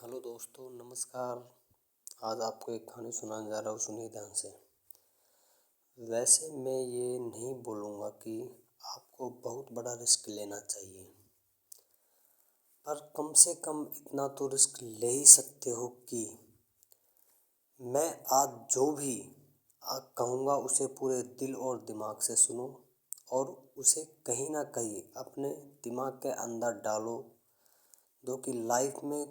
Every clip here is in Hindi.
हेलो दोस्तों, नमस्कार। आज आपको एक कहानी सुनाने जा रहा हूँ, सुनिए ध्यान से। वैसे मैं ये नहीं बोलूँगा कि आपको बहुत बड़ा रिस्क लेना चाहिए, पर कम से कम इतना तो रिस्क ले ही सकते हो कि मैं आज जो भी कहूँगा उसे पूरे दिल और दिमाग से सुनो और उसे कहीं ना कहीं अपने दिमाग के अंदर डालो। जो कि लाइफ में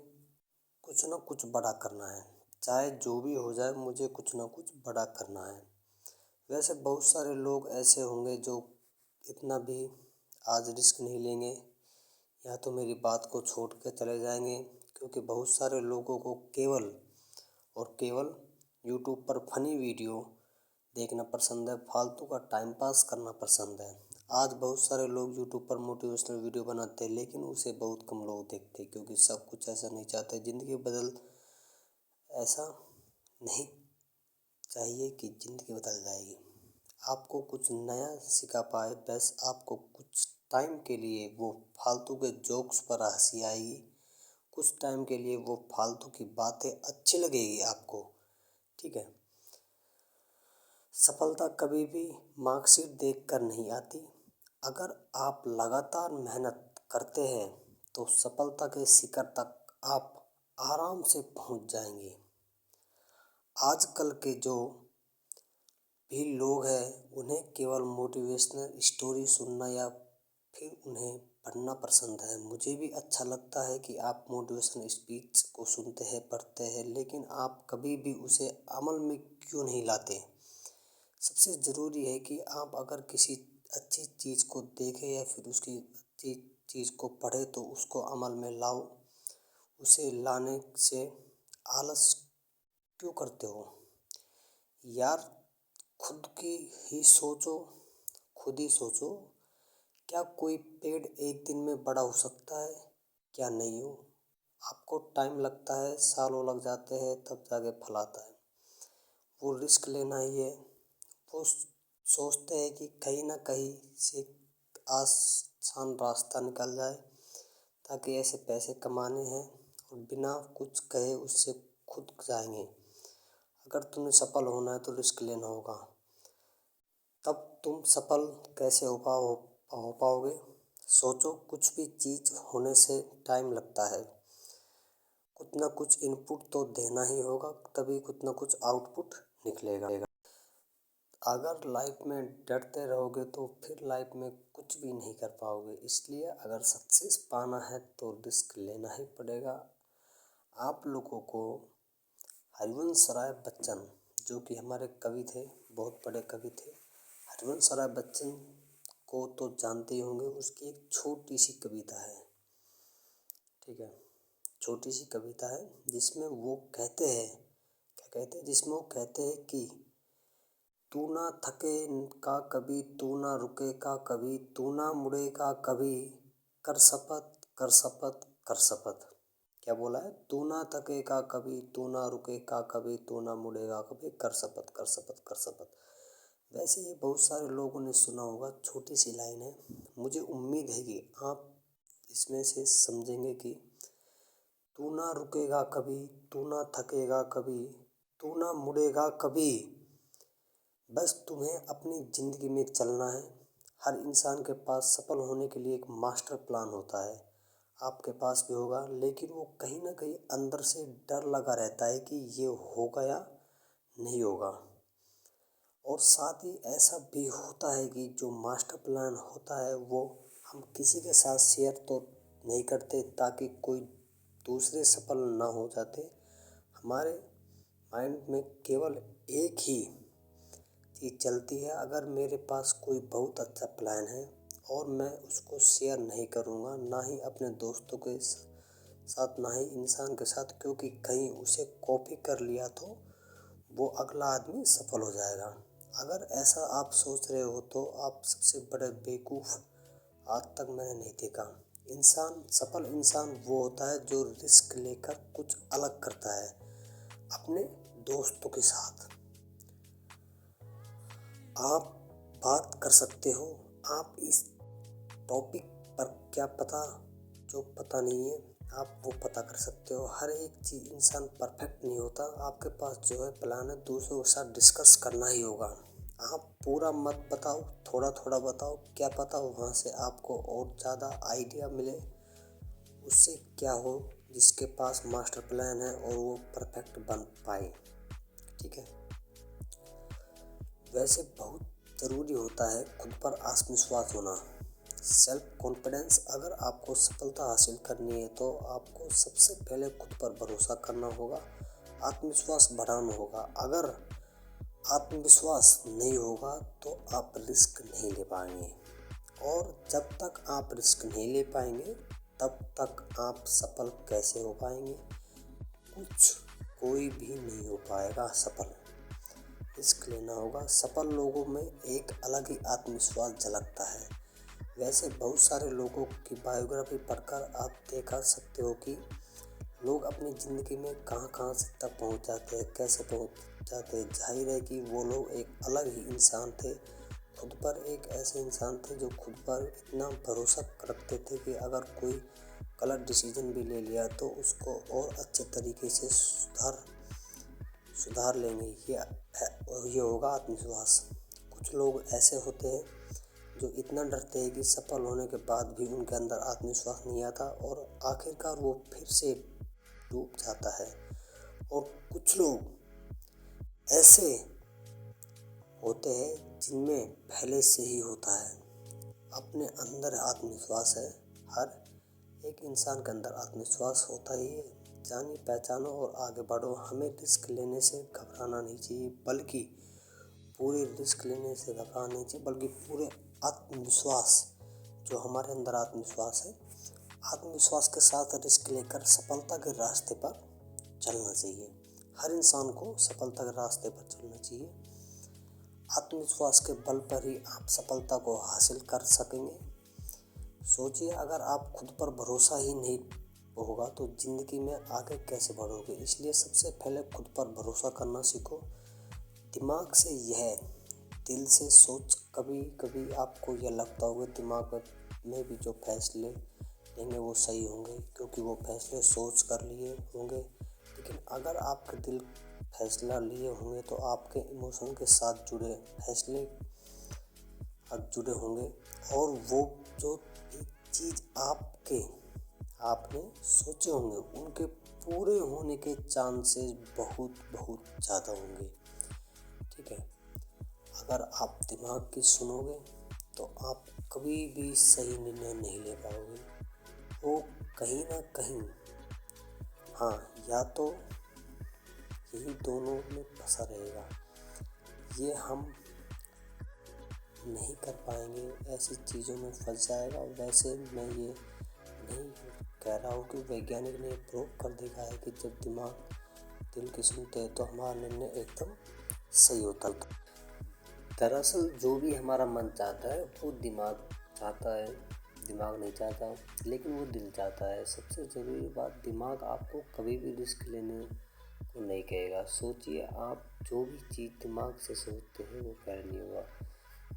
कुछ ना कुछ बड़ा करना है, चाहे जो भी हो जाए, मुझे कुछ ना कुछ बड़ा करना है। वैसे बहुत सारे लोग ऐसे होंगे जो इतना भी आज रिस्क नहीं लेंगे, या तो मेरी बात को छोड़ के चले जाएंगे, क्योंकि बहुत सारे लोगों को केवल और केवल यूट्यूब पर फनी वीडियो देखना पसंद है, फालतू का टाइम पास करना पसंद है। आज बहुत सारे लोग यूट्यूब पर मोटिवेशनल वीडियो बनाते हैं, लेकिन उसे बहुत कम लोग देखते हैं, क्योंकि सब कुछ ऐसा नहीं चाहते। ज़िंदगी बदल ऐसा नहीं चाहिए कि ज़िंदगी बदल जाएगी। आपको कुछ नया सिखा पाए, बस आपको कुछ टाइम के लिए वो फालतू के जोक्स पर हंसी आएगी, कुछ टाइम के लिए वो फालतू की बातें अच्छी लगेगी आपको, ठीक है। सफलता कभी भी मार्कशीट देखकर नहीं आती। अगर आप लगातार मेहनत करते हैं तो सफलता के शिखर तक आप आराम से पहुंच जाएंगे। आजकल के जो भी लोग हैं, उन्हें केवल मोटिवेशनल स्टोरी सुनना या फिर उन्हें पढ़ना पसंद है। मुझे भी अच्छा लगता है कि आप मोटिवेशनल स्पीच को सुनते हैं, पढ़ते हैं, लेकिन आप कभी भी उसे अमल में क्यों नहीं लाते। सबसे ज़रूरी है कि आप अगर किसी अच्छी चीज़ को देखें या फिर उसकी अच्छी चीज़ को पढ़े तो उसको अमल में लाओ। उसे लाने से आलस क्यों करते हो यार? खुद की ही सोचो, खुद ही सोचो। क्या कोई पेड़ एक दिन में बड़ा हो सकता है? क्या नहीं हो। आपको टाइम लगता है, सालों लग जाते हैं, तब जाके फल आता है। वो रिस्क लेना ही है। वो सोचते हैं कि कहीं ना कहीं से आसान रास्ता निकल जाए, ताकि ऐसे पैसे कमाने हैं, और बिना कुछ कहे उससे खुद जाएंगे। अगर तुम्हें सफल होना है तो रिस्क लेना होगा, तब तुम सफल कैसे हो पाओगे। सोचो, कुछ भी चीज़ होने से टाइम लगता है। कुछ ना कुछ इनपुट तो देना ही होगा, तभी कुछ ना कुछ आउटपुट निकलेगा। अगर लाइफ में डरते रहोगे तो फिर लाइफ में कुछ भी नहीं कर पाओगे। इसलिए अगर सक्सेस पाना है तो रिस्क लेना ही पड़ेगा। आप लोगों को हरिवंश राय बच्चन, जो कि हमारे कवि थे, बहुत बड़े कवि थे, हरिवंश राय बच्चन को तो जानते ही होंगे। उसकी एक छोटी सी कविता है, ठीक है, छोटी सी कविता है, जिसमें वो कहते हैं, क्या कहते हैं, जिसमें वो कहते हैं कि तू ना थके का कभी, तू ना रुके का कभी, तू ना मुड़े का कभी, कर शपथ कर शपथ कर शपथ। क्या बोला है? तू ना थके का कभी, तू ना रुके का कभी, तू ना मुड़ेगा कभी, कर शपथ कर शपथ कर शपथ। वैसे ये बहुत सारे लोगों ने सुना होगा, छोटी सी लाइन है। मुझे उम्मीद है कि आप इसमें से समझेंगे कि तू ना रुकेगा कभी, तू ना थकेगा कभी, तू ना मुड़ेगा कभी। बस तुम्हें अपनी ज़िंदगी में चलना है। हर इंसान के पास सफल होने के लिए एक मास्टर प्लान होता है, आपके पास भी होगा, लेकिन वो कहीं ना कहीं अंदर से डर लगा रहता है कि ये होगा या नहीं होगा। और साथ ही ऐसा भी होता है कि जो मास्टर प्लान होता है वो हम किसी के साथ शेयर तो नहीं करते, ताकि कोई दूसरे सफल ना हो जाते। हमारे माइंड में केवल एक ही चीज़ चलती है, अगर मेरे पास कोई बहुत अच्छा प्लान है और मैं उसको शेयर नहीं करूँगा, ना ही अपने दोस्तों के साथ, ना ही इंसान के साथ, क्योंकि कहीं उसे कॉपी कर लिया तो वो अगला आदमी सफल हो जाएगा। अगर ऐसा आप सोच रहे हो तो आप सबसे बड़े बेवकूफ़ आज तक मैंने नहीं देखा। सफल इंसान वो होता है जो रिस्क लेकर कुछ अलग करता है अपने दोस्तों के साथ। आप बात कर सकते हो, आप इस टॉपिक पर क्या पता, जो पता नहीं है आप वो पता कर सकते हो। हर एक चीज़ इंसान परफेक्ट नहीं होता। आपके पास जो है प्लान है, दूसरों के साथ डिस्कस करना ही होगा। आप पूरा मत बताओ, थोड़ा थोड़ा बताओ, क्या पता वहाँ से आपको और ज़्यादा आइडिया मिले। उससे क्या हो, जिसके पास मास्टर प्लान है और वो परफेक्ट बन पाए। ठीक है। वैसे बहुत ज़रूरी होता है खुद पर आत्मविश्वास होना, सेल्फ कॉन्फिडेंस। अगर आपको सफलता हासिल करनी है तो आपको सबसे पहले खुद पर भरोसा करना होगा, आत्मविश्वास बढ़ाना होगा। अगर आत्मविश्वास नहीं होगा तो आप रिस्क नहीं ले पाएंगे, और जब तक आप रिस्क नहीं ले पाएंगे तब तक आप सफल कैसे हो पाएंगे। कोई भी नहीं हो पाएगा सफल। रिस्क लेना होगा। सफल लोगों में एक अलग ही आत्मविश्वास झलकता है। वैसे बहुत सारे लोगों की बायोग्राफी पढ़कर आप देखा सकते हो कि लोग अपनी ज़िंदगी में कहाँ कहाँ से तक पहुँच जाते हैं, कैसे पहुँच जाते हैं। जाहिर है कि वो लोग एक अलग ही इंसान थे, खुद पर एक ऐसे इंसान थे जो खुद पर इतना भरोसा रखते थे कि अगर कोई गलत डिसीजन भी ले लिया तो उसको और अच्छे तरीके से सुधार लेंगे। ये होगा आत्मविश्वास। कुछ लोग ऐसे होते हैं जो इतना डरते हैं कि सफल होने के बाद भी उनके अंदर आत्मविश्वास नहीं आता और आखिरकार वो फिर से डूब जाता है। और कुछ लोग ऐसे होते हैं जिनमें पहले से ही होता है, अपने अंदर आत्मविश्वास है। हर एक इंसान के अंदर आत्मविश्वास होता ही है। जानिए, पहचानो और आगे बढ़ो। हमें रिस्क लेने से घबराना नहीं चाहिए, बल्कि पूरे रिस्क लेने से घबराना नहीं चाहिए, बल्कि पूरे आत्मविश्वास, जो हमारे अंदर आत्मविश्वास है, आत्मविश्वास के साथ रिस्क लेकर सफलता के रास्ते पर चलना चाहिए। हर इंसान को सफलता के रास्ते पर चलना चाहिए। आत्मविश्वास के बल पर ही आप सफलता को हासिल कर सकेंगे। सोचिए, अगर आप खुद पर भरोसा ही नहीं होगा तो ज़िंदगी में आगे कैसे बढ़ोगे। इसलिए सबसे पहले खुद पर भरोसा करना सीखो। दिमाग से यह, दिल से सोच। कभी कभी आपको यह लगता होगा दिमाग में भी जो फैसले लेंगे वो सही होंगे, क्योंकि वो फैसले सोच कर लिए होंगे। लेकिन अगर आपके दिल फैसला लिए होंगे तो आपके इमोशन के साथ जुड़े फैसले अब जुड़े होंगे, और वो जो चीज़ आपने सोचे होंगे उनके पूरे होने के चांसेस बहुत बहुत ज़्यादा होंगे। ठीक है। अगर आप दिमाग की सुनोगे तो आप कभी भी सही निर्णय नहीं ले पाओगे। वो कहीं ना कहीं, हाँ, या तो यही दोनों में फंसा रहेगा। ये हम नहीं कर पाएंगे, ऐसी चीज़ों में फंस जाएगा। वैसे मैं ये नहीं कह रहा हूँ कि वैज्ञानिक ने प्रूव कर देखा है कि जब दिमाग दिल की सुनते हैं तो हमारा निर्णय एकदम सही होता है। दरअसल जो भी हमारा मन चाहता है वो दिमाग चाहता है, दिमाग नहीं चाहता, लेकिन वो दिल चाहता है। सबसे ज़रूरी बात, दिमाग आपको कभी भी रिस्क लेने को नहीं कहेगा। सोचिए, आप जो भी चीज़ दिमाग से सोचते हैं वो खैर नहीं होगा,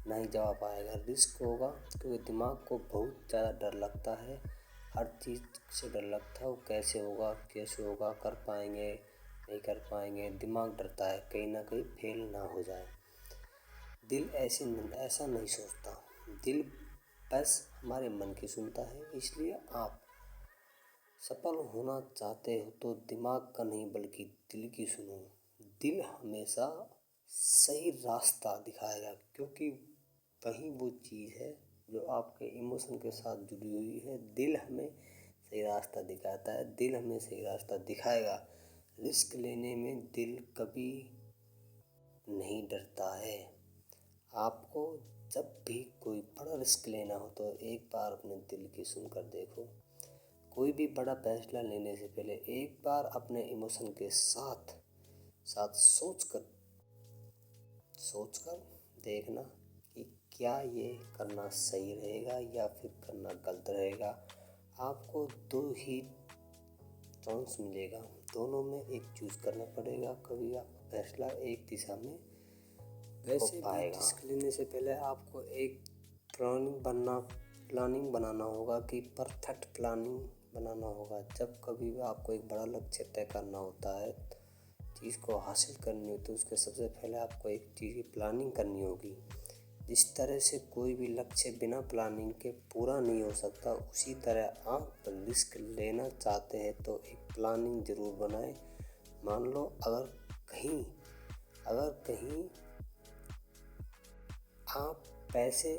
ना ही जवाब आएगा, रिस्क होगा। क्योंकि दिमाग को बहुत ज़्यादा डर लगता है, हर चीज़ से डर लगता है। वो कैसे होगा, कैसे होगा, कर पाएंगे नहीं कर पाएंगे, दिमाग डरता है कहीं ना कहीं फेल ना हो जाए। दिल ऐसा नहीं सोचता। दिल बस हमारे मन की सुनता है। इसलिए आप सफल होना चाहते हो तो दिमाग का नहीं बल्कि दिल की सुनो। दिल हमेशा सही रास्ता दिखाएगा, क्योंकि वही वो चीज़ है जो आपके इमोशन के साथ जुड़ी हुई है। दिल हमें सही रास्ता दिखाता है, दिल हमें सही रास्ता दिखाएगा। रिस्क लेने में दिल कभी नहीं डरता है। आपको जब भी कोई बड़ा रिस्क लेना हो तो एक बार अपने दिल की सुनकर देखो। कोई भी बड़ा फैसला लेने से पहले एक बार अपने इमोशन के साथ साथ सोचकर देखना कि क्या ये करना सही रहेगा या फिर करना गलत रहेगा। आपको दो ही चांस मिलेगा, दोनों में एक चूज करना पड़ेगा। कभी आपका फैसला एक दिशा में वैसे भी रिस्क लेने से पहले आपको एक प्लानिंग बनाना होगा कि परफेक्ट प्लानिंग बनाना होगा। जब कभी भी आपको एक बड़ा लक्ष्य तय करना होता है, चीज़ को हासिल करनी होती है, तो उसके सबसे पहले आपको एक चीज़ की प्लानिंग करनी होगी। जिस तरह से कोई भी लक्ष्य बिना प्लानिंग के पूरा नहीं हो सकता, उसी तरह आप रिस्क लेना चाहते हैं तो एक प्लानिंग ज़रूर बनाएं। मान लो अगर कहीं आप पैसे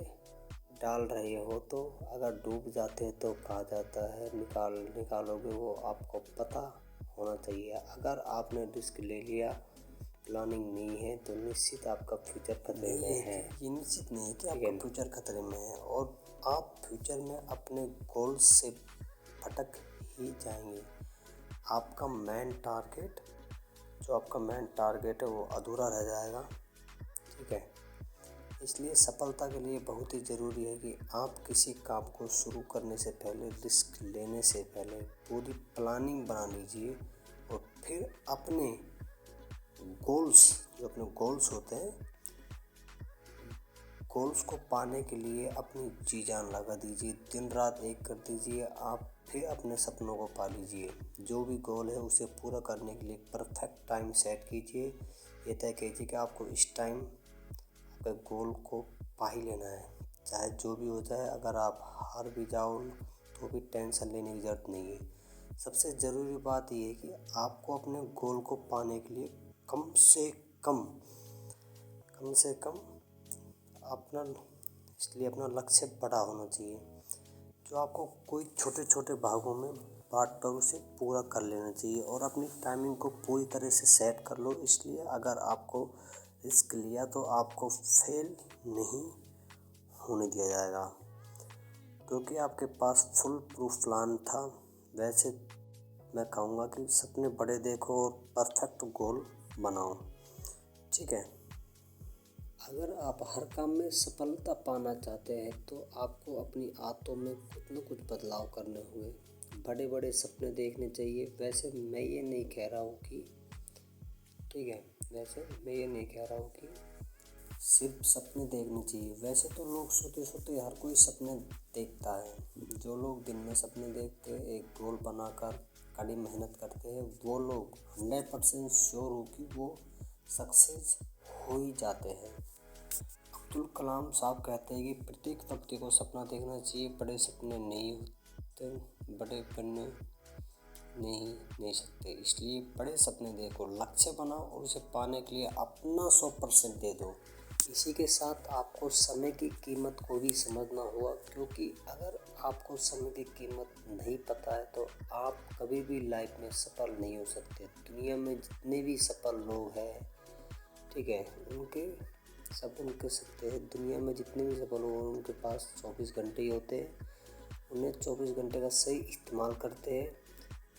डाल रहे हो तो अगर डूब जाते हैं तो कहा जाता है निकालोगे, वो आपको पता होना चाहिए। अगर आपने रिस्क ले लिया, प्लानिंग नहीं है, तो निश्चित आपका फ्यूचर खतरे में है। ये निश्चित नहीं है कि आपका फ्यूचर खतरे में है और आप फ्यूचर में अपने गोल्स से भटक ही जाएंगे। आपका मेन टारगेट है वो अधूरा रह जाएगा। ठीक है, इसलिए सफलता के लिए बहुत ही ज़रूरी है कि आप किसी काम को शुरू करने से पहले, रिस्क लेने से पहले पूरी प्लानिंग बना लीजिए और फिर अपने गोल्स होते हैं, गोल्स को पाने के लिए अपनी जी जान लगा दीजिए, दिन रात एक कर दीजिए। आप फिर अपने सपनों को पा लीजिए। जो भी गोल है उसे पूरा करने के लिए परफेक्ट टाइम सेट कीजिए। ये तय कीजिए कि आपको इस टाइम आपके गोल को पा ही लेना है, चाहे जो भी हो जाए। अगर आप हार भी जाओ तो भी टेंशन लेने की ज़रूरत नहीं है। सबसे ज़रूरी बात यह है कि आपको अपने गोल को पाने के लिए कम से कम अपना लक्ष्य बड़ा होना चाहिए, जो आपको कोई छोटे छोटे भागों में बांट कर उसे पूरा कर लेना चाहिए और अपनी टाइमिंग को पूरी तरह से सेट कर लो। इसलिए अगर आपको रिस्क लिया तो आपको फेल नहीं होने दिया जाएगा, क्योंकि आपके पास फुल प्रूफ प्लान था। वैसे मैं कहूँगा कि सपने बड़े देखो और परफेक्ट गोल बनाओ। ठीक है, अगर आप हर काम में सफलता पाना चाहते हैं तो आपको अपनी आदतों में कुछ न कुछ बदलाव करने हुए, बड़े बड़े सपने देखने चाहिए। वैसे मैं ये नहीं कह रहा हूँ कि सिर्फ सपने देखने चाहिए। वैसे तो लोग सोते हर कोई सपने देखता है। जो लोग दिन में सपने देखते हैं, एक गोल बनाकर कड़ी मेहनत करते हैं, वो लोग 100% श्योर हो कि वो सक्सेस हो ही जाते हैं। अब्दुल कलाम साहब कहते हैं कि प्रत्येक व्यक्ति को सपना देखना चाहिए। बड़े सपने नहीं होते, बड़े बनने नहीं सकते, इसलिए बड़े सपने देखो, लक्ष्य बनाओ और उसे पाने के लिए अपना 100% दे दो। इसी के साथ आपको समय की कीमत को भी समझना होगा, क्योंकि अगर आपको समय की कीमत नहीं पता है तो आप कभी भी लाइफ में सफल नहीं हो सकते। दुनिया में जितने भी सफल लोग हैं, ठीक है, उनके सकते हैं। दुनिया में जितने भी सफल लोग हैं उनके पास 24 घंटे ही होते हैं। उन्हें 24 घंटे का सही इस्तेमाल करते हैं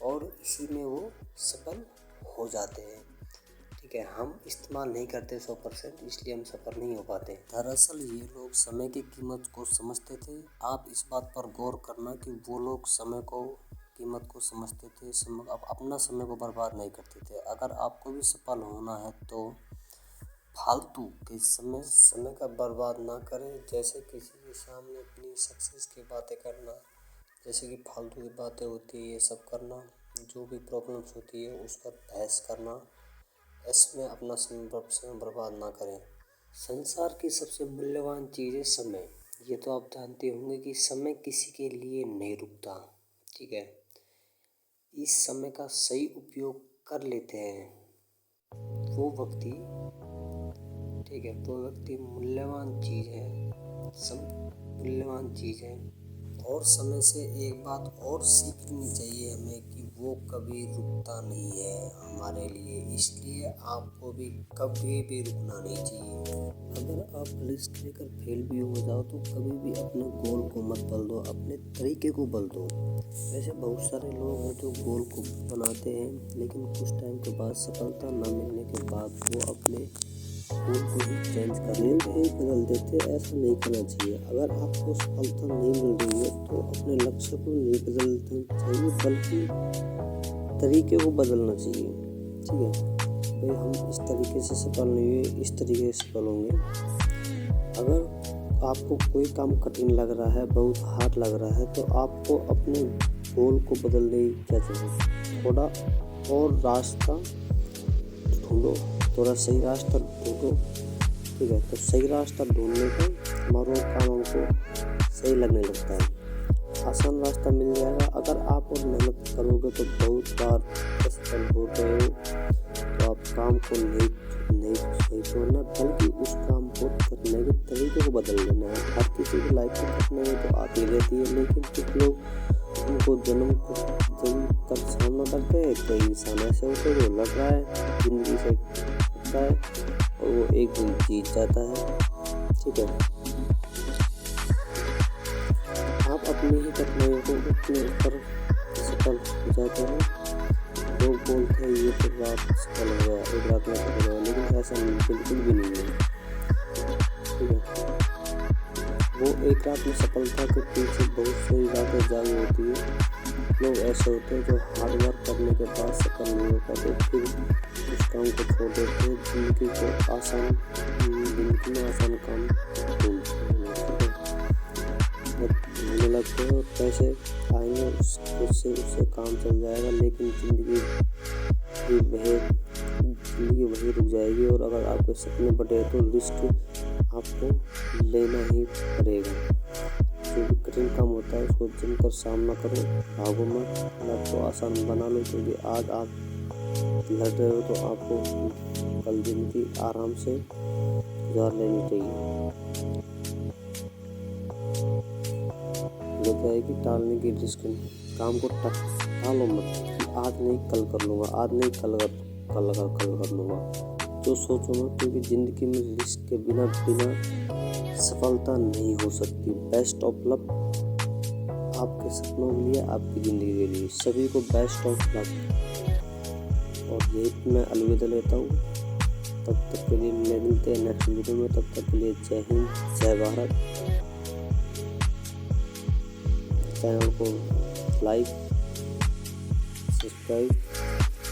और इसी में वो सफल हो जाते हैं। ठीक है, हम इस्तेमाल नहीं करते 100%, इसलिए हम सफल नहीं हो पाते। दरअसल ये लोग समय की कीमत को समझते थे। आप इस बात पर गौर करना कि वो लोग समय को कीमत को समझते थे, अपना समय को बर्बाद नहीं करते थे। अगर आपको भी सफल होना है तो फालतू के समय का बर्बाद ना करें। जैसे किसी के सामने अपनी सक्सेस की बातें करना, जैसे कि फालतू की बातें होती है, ये सब करना, जो भी प्रॉब्लम्स होती है उस पर बहस करना, इसमें अपना समय बर्बाद ना करें। संसार की सबसे मूल्यवान चीज़ है समय। ये तो आप जानते होंगे कि समय किसी के लिए नहीं रुकता। ठीक है, इस समय का सही उपयोग कर लेते हैं वो व्यक्ति, ठीक है, वो व्यक्ति मूल्यवान चीज़ है। और समय से एक बात और सीखनी चाहिए हमें कि वो कभी रुकता नहीं है हमारे लिए, इसलिए आपको भी कभी भी रुकना नहीं चाहिए। अगर आप रिस्क लेकर फेल भी हो जाओ तो कभी भी अपने गोल को मत बदल दो, अपने तरीके को बदल दो। वैसे बहुत सारे लोग हैं जो गोल को बनाते हैं, लेकिन कुछ टाइम के बाद सफलता न मिलने के बाद वो अपने गोल को ही चेंज करने ही बदल देते। ऐसा नहीं करना चाहिए। अगर आपको सफलता नहीं मिल रही है तो अपने लक्ष्य को नहीं बदलना चाहिए, बल्कि तरीके को बदलना चाहिए। ठीक है भाई, हम इस तरीके से सफल नहीं हुए, इस तरीके से सफल होंगे। अगर आपको कोई काम कठिन लग रहा है, बहुत हार्ड लग रहा है, तो आपको अपने गोल को बदलने की क्या जरूरत, थोड़ा और रास्ता ढूंढो, थोड़ा सही रास्ता ढूंढो। ठीक है, तो सही रास्ता ढूंढने का हमारा काम हमको सही लगने लगता है, आसान रास्ता मिल जाएगा। अगर आप और मेहनत करोगे तो बहुत बार सफल हो गए हो, तो आप काम को नहीं छोड़ना, बल्कि उस काम को करने के तरीके को बदल देना है। हर किसी की लाइफ में करने में तो आती रहती है, लेकिन कुछ लोग उनको जन्म कर सामना करते हैं। कई इंसान ऐसे होते हैं जो लड़ रहा है जिंदगी से करता है और वो एक दिन जीत जाता है। ठीक है, आप अपने ही कठिनाइयों को अपने ऊपर सफल हो जाते हैं। लोग बोलते हैं ये तो रात सफल हो गया, एक रात में सफल हो गया, लेकिन ऐसा बिल्कुल भी नहीं है। ठीक है, वो एक रात में सफलता के पीछे बहुत सारी रातें जागी होती है। लोग ऐसे होते हैं जो हार्ड वर्क करने के बाद सफल नहीं हो पाते, फिर उस काम को छोड़ देते हैं, जिंदगी में आसान काम ढूंढते लगते हैं, पैसे आएंगे उससे काम चल जाएगा, लेकिन जिंदगी वही रुक जाएगी। और अगर आपके सपने बड़े तो रिस्क आपको लेना ही पड़ेगा। जो भी कठिन काम होता है उसको जमकर सामना करो, भागो मत, लाइफ को आसान बना लो, क्योंकि आज आप लड़ रहे हो तो आपको कल जिंदगी आराम से गुजार लेनी चाहिए। कि टालने की रिस्क, काम को टालो मत कि आज नहीं कल कर लूँगा, आज नहीं कल कर लूँगा। जो सोचो मत, क्योंकि ज़िंदगी में रिस्क के बिना सफलता नहीं हो सकती। बेस्ट ऑफ लक आपके सपनों के लिए, आपकी ज़िंदगी के लिए। सभी को बेस्ट ऑफ लक। और यही मैं अलविदा लेता हूँ। तब तक के लिए मिलते हैं नेक्स्ट वीडियो में। तब तक के लिए जय हिंद, जय भारत। चैनल को लाइक, सब्सक्राइब